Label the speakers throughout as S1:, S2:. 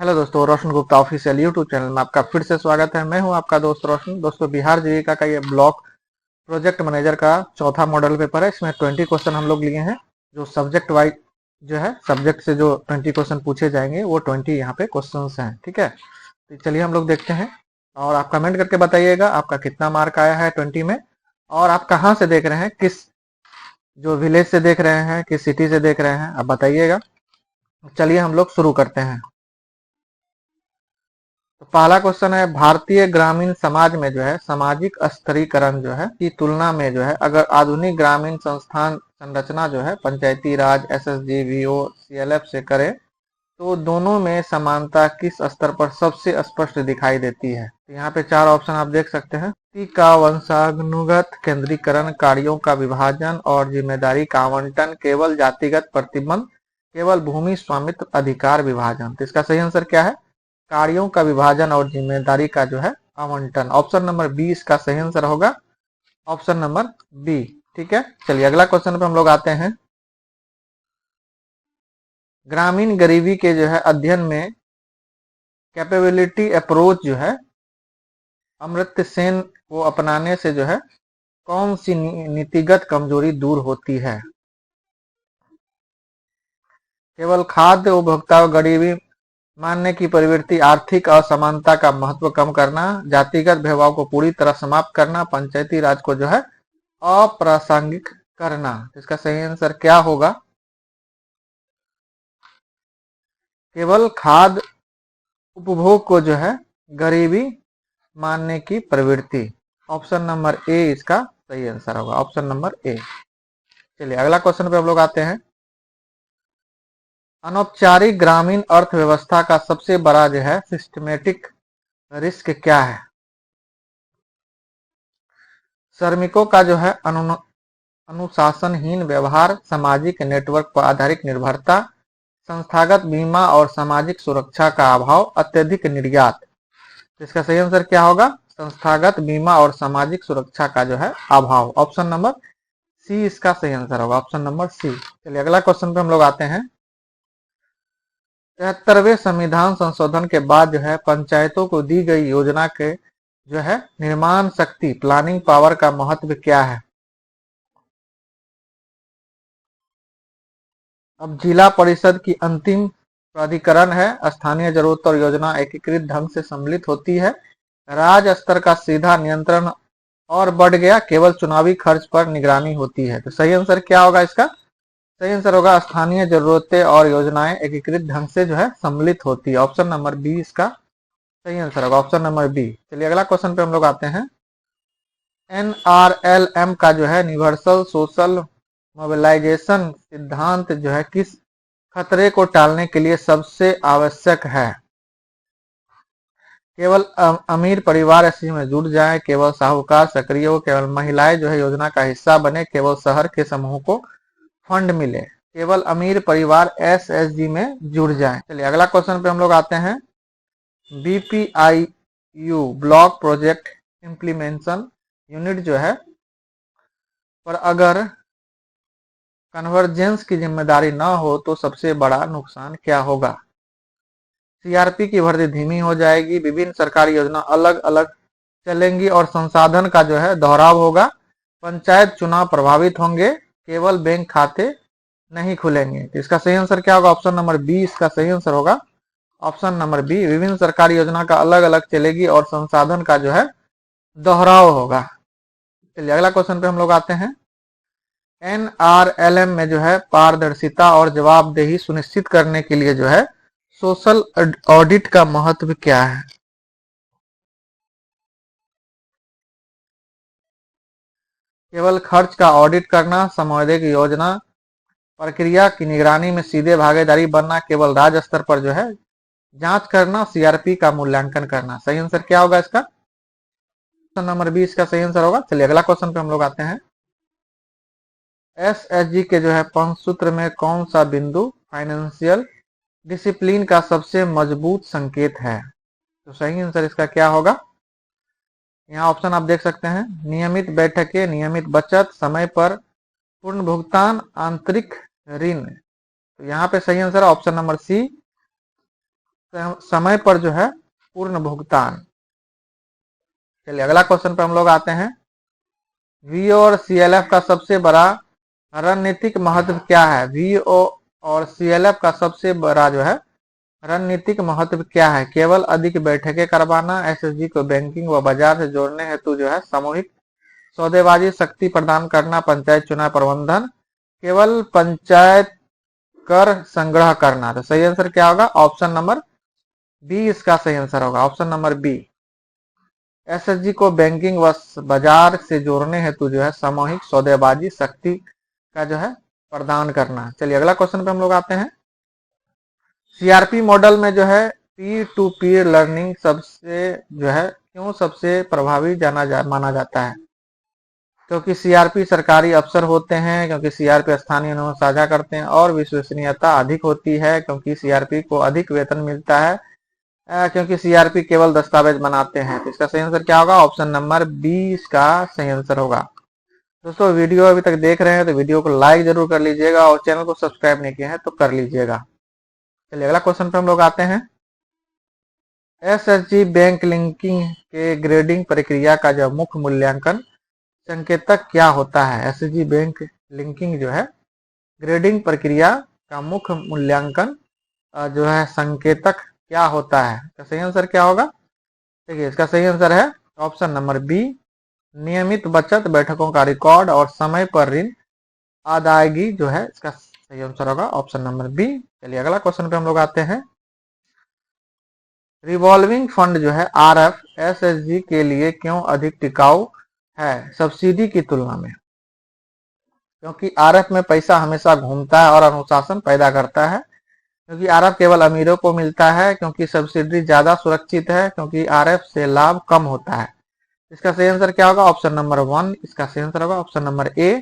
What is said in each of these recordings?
S1: Hello दोस्तों, रोशन Gupta official YouTube channel में आपका फिर से स्वागत है। मैं हूं आपका दोस्त रोशन। दोस्तों, बिहार जीविका का ये ब्लॉक प्रोजेक्ट मैनेजर का चौथा मॉडल पेपर है। इसमें 20 क्वेश्चन हम लोग लिए हैं। जो सब्जेक्ट वाइज जो है, सब्जेक्ट से जो 20 क्वेश्चन पूछे जाएंगे वो 20 यहाँ पे क्वेश्चन हैं। ठीक है, तो चलिए हम लोग देखते हैं और आप कमेंट करके बताइएगा आपका कितना मार्क आया है 20 में, और आप कहाँ से देख रहे हैं, किस जो विलेज से देख रहे हैं, किस सिटी से देख रहे हैं, आप बताइएगा। चलिए हम लोग शुरू करते हैं। तो पहला क्वेश्चन है, भारतीय ग्रामीण समाज में जो है सामाजिक स्तरीकरण जो है की तुलना में जो है अगर आधुनिक ग्रामीण संस्थान संरचना जो है पंचायती राज एसएसजी वीओ सीएलएफ से करे तो दोनों में समानता किस स्तर पर सबसे स्पष्ट दिखाई देती है। तो यहाँ पे चार ऑप्शन आप देख सकते हैं। का वंशानुगत केंद्रीकरण, कार्यों का विभाजन और जिम्मेदारी का आवंटन, केवल जातिगत प्रतिबंध, केवल भूमि स्वामित्व अधिकार विभाजन। तो इसका सही आंसर क्या है? कार्यों का विभाजन और जिम्मेदारी का जो है आवंटन। ऑप्शन नंबर बी इसका सही आंसर होगा, ऑप्शन नंबर बी। ठीक है, चलिए अगला क्वेश्चन पे हम लोग आते हैं। ग्रामीण गरीबी के जो है अध्ययन में कैपेबिलिटी अप्रोच जो है अमर्त्य सेन को अपनाने से जो है कौन सी नीतिगत कमजोरी दूर होती है? केवल खाद्य उपभोक्ता गरीबी मानने की प्रवृत्ति, आर्थिक असमानता का महत्व कम करना, जातिगत भेदभाव को पूरी तरह समाप्त करना, पंचायती राज को जो है अप्रासंगिक करना। इसका सही आंसर क्या होगा? केवल खाद्य उपभोग को जो है गरीबी मानने की प्रवृत्ति। ऑप्शन नंबर ए इसका सही आंसर होगा, ऑप्शन नंबर ए। चलिए अगला क्वेश्चन पे हम लोग आते हैं। अनौपचारिक ग्रामीण अर्थव्यवस्था का सबसे बड़ा जो है सिस्टमेटिक रिस्क क्या है? श्रमिकों का जो है अनुशासनहीन व्यवहार, सामाजिक नेटवर्क पर आधारित निर्भरता, संस्थागत बीमा और सामाजिक सुरक्षा का अभाव, अत्यधिक निर्यात। इसका सही आंसर क्या होगा? संस्थागत बीमा और सामाजिक सुरक्षा का जो है अभाव। ऑप्शन नंबर सी इसका सही आंसर होगा, ऑप्शन नंबर सी। चलिए अगला क्वेश्चन पे हम लोग आते हैं। 73वें संविधान संशोधन के बाद जो है पंचायतों को दी गई योजना के जो है निर्माण शक्ति, प्लानिंग पावर का महत्व क्या है? अब जिला परिषद की अंतिम प्राधिकरण है, स्थानीय जरूरत और योजना एकीकृत ढंग से सम्मिलित होती है, राज्य स्तर का सीधा नियंत्रण और बढ़ गया, केवल चुनावी खर्च पर निगरानी होती है। तो सही आंसर क्या होगा इसका? सही आंसर होगा स्थानीय जरूरतें और योजनाएं एकीकृत ढंग से जो है सम्मिलित होती है। ऑप्शन नंबर बी इसका सही आंसर होगा, ऑप्शन नंबर बी। चलिए अगला क्वेश्चन पे हम लोग आते हैं। एनआरएलएम का जो है यूनिवर्सल सोशल मोबिलाइजेशन सिद्धांत जो है किस खतरे को टालने के लिए सबसे आवश्यक है? केवल अमीर परिवार इसी में जुड़ जाए, केवल साहूकार सक्रिय हो, केवल महिलाएं जो है योजना का हिस्सा बने, केवल शहर के समूह को फंड मिले, केवल अमीर परिवार एसएसजी में जुड़ जाए। चलिए अगला क्वेश्चन पे हम लोग आते हैं। बीपीआईयू ब्लॉक प्रोजेक्ट इम्प्लीमेंटेशन यूनिट जो है पर अगर कन्वर्जेंस की जिम्मेदारी न हो तो सबसे बड़ा नुकसान क्या होगा? सीआरपी की भर्ती धीमी हो जाएगी, विभिन्न सरकारी योजना अलग अलग चलेंगी और संसाधन का जो है दोहराव होगा, पंचायत चुनाव प्रभावित होंगे, केवल बैंक खाते नहीं खुलेंगे। तो इसका सही आंसर क्या होगा? ऑप्शन नंबर बी इसका सही आंसर होगा, ऑप्शन नंबर बी। विभिन्न सरकारी योजना का अलग अलग चलेगी और संसाधन का जो है दोहराव होगा। चलिए अगला क्वेश्चन पे हम लोग आते हैं। एनआरएलएम में जो है पारदर्शिता और जवाबदेही सुनिश्चित करने के लिए जो है सोशल ऑडिट का महत्व क्या है? केवल खर्च का ऑडिट करना, सामुदायिक योजना प्रक्रिया की निगरानी में सीधे भागीदारी बनना, केवल राज्य स्तर पर जो है जांच करना, सीआरपी का मूल्यांकन करना। सही आंसर क्या होगा इसका? क्वेश्चन नंबर 20 का सही आंसर होगा। चलिए अगला क्वेश्चन पे हम लोग आते हैं। एसएचजी के जो है पंचसूत्र में कौन सा बिंदु फाइनेंशियल डिसिप्लिन का सबसे मजबूत संकेत है? तो सही आंसर इसका क्या होगा? यहाँ ऑप्शन आप देख सकते हैं। नियमित बैठकें, नियमित बचत, समय पर पूर्ण भुगतान, आंतरिक ऋण। तो यहाँ पे सही आंसर है ऑप्शन नंबर सी, समय पर जो है पूर्ण भुगतान। चलिए अगला क्वेश्चन पे हम लोग आते हैं। वीओ और सीएलएफ का सबसे बड़ा रणनीतिक महत्व क्या है? वीओ और सीएलएफ का सबसे बड़ा जो है रणनीतिक महत्व क्या है? केवल अधिक बैठकें करवाना, एसएसजी को बैंकिंग व बाजार से जोड़ने हेतु जो है सामूहिक सौदेबाजी, शक्ति प्रदान करना, पंचायत चुनाव प्रबंधन, केवल पंचायत कर संग्रह करना। तो सही आंसर क्या होगा? ऑप्शन नंबर बी इसका सही आंसर होगा, ऑप्शन नंबर बी। एसएसजी को बैंकिंग व बाजार से जोड़ने हेतु जो है सामूहिक सौदेबाजी, शक्ति का जो है प्रदान करना। चलिए अगला क्वेश्चन पे हम लोग आते हैं। सीआरपी मॉडल में जो है पीर टू पीर लर्निंग सबसे जो है क्यों सबसे प्रभावी माना जाता है? क्योंकि सीआरपी सरकारी अफसर होते हैं, क्योंकि सीआरपी स्थानीय अनुभव साझा करते हैं और विश्वसनीयता अधिक होती है, क्योंकि सीआरपी को अधिक वेतन मिलता है, क्योंकि सीआरपी केवल दस्तावेज बनाते हैं। तो इसका सही आंसर क्या होगा? ऑप्शन नंबर बी इसका सही आंसर होगा। दोस्तों वीडियो अभी तक देख रहे हैं तो वीडियो को लाइक जरूर कर लीजिएगा और चैनल को सब्सक्राइब नहीं किया है तो कर लीजिएगा। चलिए अगला क्वेश्चन पे हम लोग आते हैं। एसएसजी बैंक लिंकिंग के ग्रेडिंग प्रक्रिया का जो मुख्य मूल्यांकन संकेतक क्या होता है? एसएसजी बैंक लिंकिंग जो है ग्रेडिंग प्रक्रिया का मुख्य मूल्यांकन जो है संकेतक क्या होता है? इसका सही आंसर क्या होगा? देखिए इसका सही आंसर है ऑप्शन नंबर बी, नियमित बचत, बैठकों का रिकॉर्ड और समय पर ऋण अदायगी जो है इसका सही आंसर होगा, ऑप्शन नंबर बी। चलिए अगला क्वेश्चन पे हम लोग आते हैं। रिवॉल्विंग फंड जो है आरएफ एसएसजी के लिए क्यों अधिक टिकाऊ है सब्सिडी की तुलना में? क्योंकि आरएफ में पैसा हमेशा घूमता है और अनुशासन पैदा करता है, क्योंकि आरएफ केवल अमीरों को मिलता है, क्योंकि सब्सिडी ज्यादा सुरक्षित है, क्योंकि आरएफ से लाभ कम होता है। इसका सही आंसर क्या होगा? ऑप्शन नंबर 1 इसका सही आंसर होगा, ऑप्शन नंबर ए,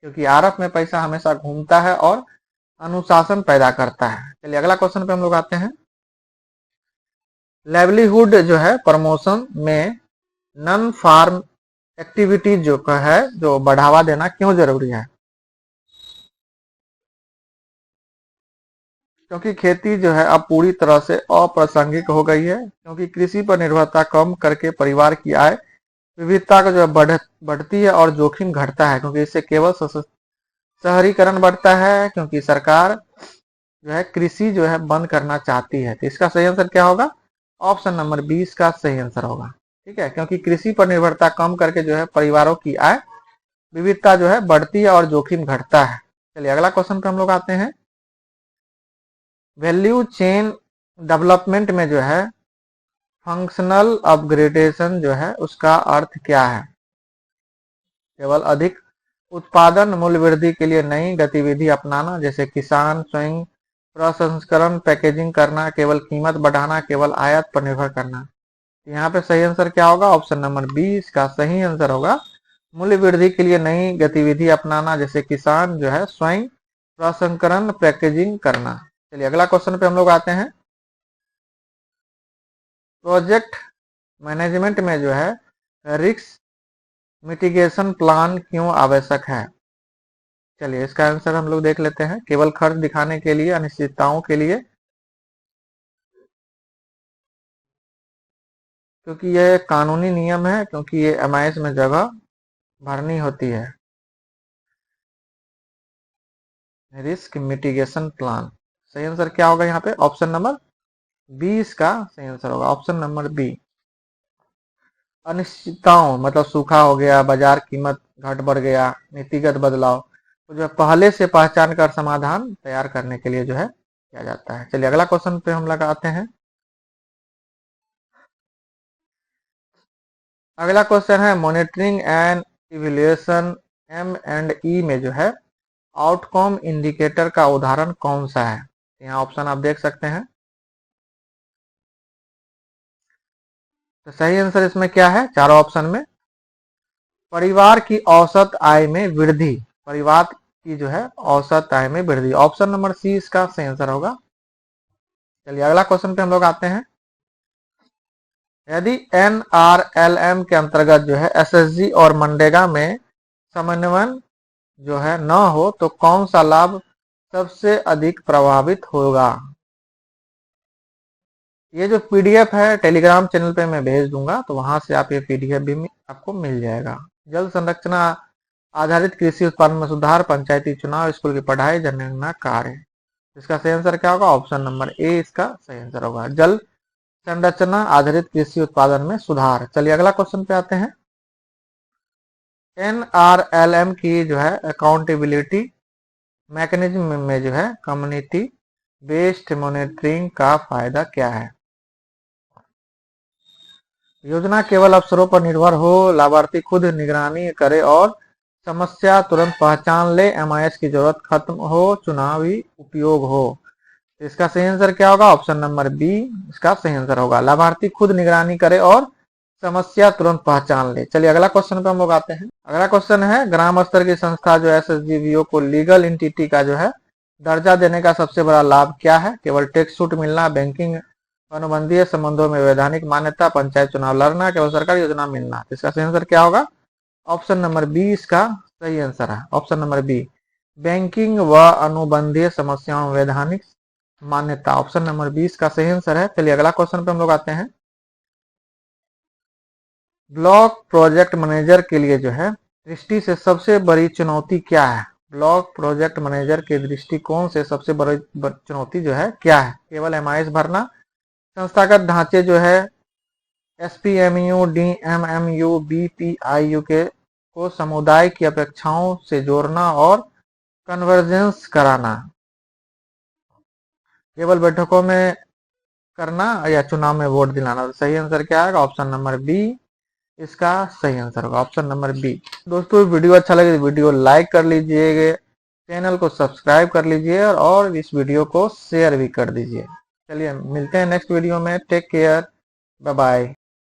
S1: क्योंकि आरएफ में पैसा हमेशा घूमता है और अनुशासन पैदा करता है। चलिए अगला क्वेश्चन पे हम लोग आते हैं। लाइवलीहुड जो है प्रमोशन में नॉन फार्म एक्टिविटीज जो है जो बढ़ावा देना क्यों जरूरी है? क्योंकि खेती जो है अब पूरी तरह से अप्रासंगिक हो गई है, क्योंकि कृषि पर निर्भरता कम करके परिवार की आय विविधता का जो है बढ़ती है और जोखिम घटता है, क्योंकि इससे केवल शहरीकरण बढ़ता है, क्योंकि सरकार जो है कृषि जो है बंद करना चाहती है। तो इसका सही आंसर क्या होगा? ऑप्शन नंबर 20 का सही आंसर होगा। ठीक है, क्योंकि कृषि पर निर्भरता कम करके जो है परिवारों की आय विविधता जो है बढ़ती है और जोखिम घटता है। चलिए अगला क्वेश्चन पे हम लोग आते हैं। वैल्यू चेन डेवलपमेंट में जो है फंक्शनल अपग्रेडेशन जो है उसका अर्थ क्या है? केवल अधिक उत्पादन, मूल्य वृद्धि के लिए नई गतिविधि अपनाना, जैसे किसान स्वयं प्रसंस्करण, पैकेजिंग करना, केवल कीमत बढ़ाना, केवल आयात पर निर्भर करना। यहाँ पे सही आंसर क्या होगा? ऑप्शन नंबर बी इसका सही आंसर होगा, मूल्य वृद्धि के लिए नई गतिविधि अपनाना, जैसे किसान जो है स्वयं प्रसंस्करण, पैकेजिंग करना। चलिए अगला क्वेश्चन पे हम लोग आते हैं। प्रोजेक्ट मैनेजमेंट में जो है रिस्क मिटिगेशन प्लान क्यों आवश्यक है? चलिए इसका आंसर हम लोग देख लेते हैं। केवल खर्च दिखाने के लिए, अनिश्चितताओं के लिए, क्योंकि ये कानूनी नियम है, क्योंकि ये एमआईएस में जगह भरनी होती है। रिस्क मिटिगेशन प्लान सही आंसर क्या होगा? यहाँ पे ऑप्शन नंबर 20 का सही आंसर होगा, ऑप्शन नंबर बी। अनिश्चितताओं मतलब सूखा हो गया, बाजार कीमत घट बढ़ गया, नीतिगत बदलाव, तो जो पहले से पहचान कर समाधान तैयार करने के लिए जो है किया जाता है। चलिए अगला क्वेश्चन पे हम लगाते हैं। अगला क्वेश्चन है मॉनिटरिंग एंड इवैल्यूएशन M&E में जो है आउटकम इंडिकेटर का उदाहरण कौन सा है? यहाँ ऑप्शन आप देख सकते हैं। तो सही आंसर इसमें क्या है? चारों ऑप्शन में परिवार की औसत आय में वृद्धि, परिवार की जो है औसत आय में वृद्धि, ऑप्शन नंबर सी इसका सही आंसर होगा। चलिए अगला क्वेश्चन पे हम लोग आते हैं। यदि NRLM के अंतर्गत जो है SSG और मनरेगा में समन्वय जो है न हो तो कौन सा लाभ सबसे अधिक प्रभावित होगा? ये जो पीडीएफ है टेलीग्राम चैनल पे मैं भेज दूंगा, तो वहां से आप ये पीडीएफ भी आपको मिल जाएगा। जल संरक्षण आधारित कृषि उत्पादन में सुधार, पंचायती चुनाव, स्कूल की पढ़ाई, जनगणना कार्य। इसका सही आंसर क्या होगा? ऑप्शन नंबर ए इसका सही आंसर होगा, जल संरचना आधारित कृषि उत्पादन में सुधार। चलिए अगला क्वेश्चन पे आते हैं। एनआरएलएम की जो है अकाउंटेबिलिटी मैकेनिज्म में जो है कम्युनिटी बेस्ड मॉनिटरिंग का फायदा क्या है? योजना केवल अफसरों पर निर्भर हो, लाभार्थी खुद निगरानी करे और समस्या तुरंत पहचान ले, एमआईएस की जरूरत खत्म हो, चुनावी उपयोग हो। इसका सही आंसर क्या होगा? ऑप्शन नंबर बी इसका सही आंसर होगा, लाभार्थी खुद निगरानी करे और समस्या तुरंत पहचान ले। चलिए अगला क्वेश्चन पे हम लोग आते हैं। अगला क्वेश्चन है, ग्राम स्तर की संस्था जो एसएसजीवीओ को लीगल एंटिटी का जो है दर्जा देने का सबसे बड़ा लाभ क्या है? केवल टैक्स छूट मिलना, बैंकिंग अनुबंधीय संबंधों में वैधानिक मान्यता, पंचायत चुनाव लड़ना, केवल सरकारी योजना मिलना। इसका सही आंसर क्या होगा? ऑप्शन नंबर बी इसका सही आंसर है, ऑप्शन नंबर बी, बैंकिंग व अनुबंधीय समस्याओं में वैधानिक मान्यता। ऑप्शन नंबर 20 का सही आंसर है। चलिए अगला क्वेश्चन पे हम लोग आते हैं। ब्लॉक प्रोजेक्ट मैनेजर के लिए जो है दृष्टि से सबसे बड़ी चुनौती क्या है? ब्लॉक प्रोजेक्ट मैनेजर के दृष्टिकोण से सबसे बड़ी चुनौती जो है क्या है? केवल एमआईएस भरना, संस्थागत ढांचे जो है एसपीएमयू, डीएमएमयू, बीपीआईयू के को समुदाय की अपेक्षाओं से जोड़ना और कन्वर्जेंस कराना। केवल बैठकों में करना या चुनाव में वोट दिलाना। तो सही आंसर क्या आएगा? ऑप्शन नंबर बी इसका सही आंसर होगा, ऑप्शन नंबर बी। दोस्तों वीडियो अच्छा लगे तो वीडियो लाइक कर लीजिए, चैनल को सब्सक्राइब कर लीजिए और इस वीडियो को शेयर भी कर दीजिए। चलिए मिलते हैं नेक्स्ट वीडियो में, टेक केयर, बाय बाय।